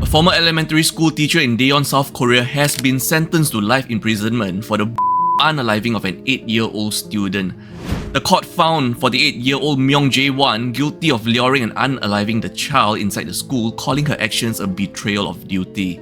A former elementary school teacher in Daejeon, South Korea has been sentenced to life imprisonment for the unaliving of an 8-year-old student. The court found 48-year-old Myung Jae-won guilty of luring and unaliving the child inside the school, calling her actions a betrayal of duty.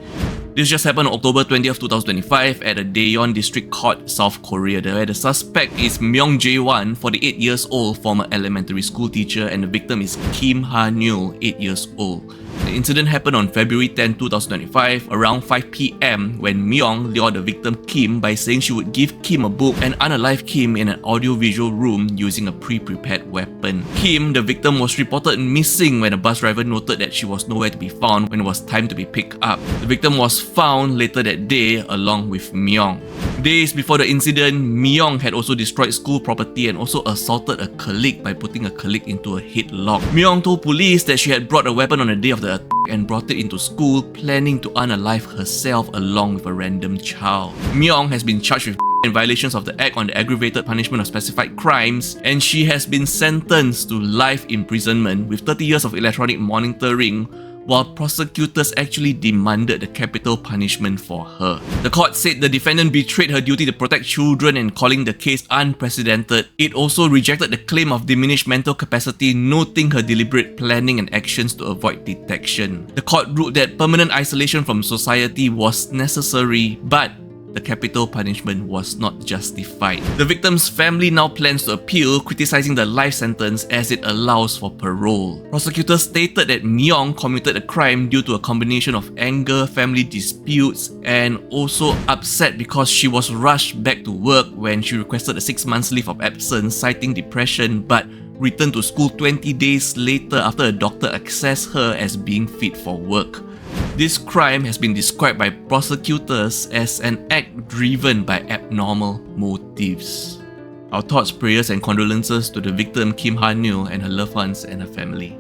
This just happened on October 20th, 2025 at the Daejeon District Court, South Korea, where the suspect is Myung Jae-won, 48 years old, former elementary school teacher, and the victim is Kim Ha-neul, 8 years old. The incident happened on February 10, 2025, around 5 PM, when Myung lured the victim Kim by saying she would give Kim a book and unalive Kim in an audiovisual room using a pre-prepared weapon. Kim, the victim, was reported missing when a bus driver noted that she was nowhere to be found when it was time to be picked up. The victim was found later that day along with Myung. Days before the incident, Myung had also destroyed school property and also assaulted a colleague by putting a colleague into a headlock. Myung told police that she had brought a weapon on the day of the attack and brought it into school, planning to unalive herself along with a random child. Myung has been charged with violations of the Act on the Aggravated Punishment of Specified Crimes, and she has been sentenced to life imprisonment with 30 years of electronic monitoring, while prosecutors actually demanded the capital punishment for her. The court said the defendant betrayed her duty to protect children and calling the case unprecedented. It also rejected the claim of diminished mental capacity, noting her deliberate planning and actions to avoid detection. The court ruled that permanent isolation from society was necessary, but the capital punishment was not justified. The victim's family now plans to appeal, criticizing the life sentence as it allows for parole. Prosecutors stated that Myung committed a crime due to a combination of anger, family disputes, and also upset because she was rushed back to work when she requested a 6 months leave of absence, citing depression, but returned to school 20 days later after a doctor assessed her as being fit for work. This crime has been described by prosecutors as an act driven by abnormal motives. Our thoughts, prayers and condolences to the victim Kim Ha-neul and her loved ones and her family.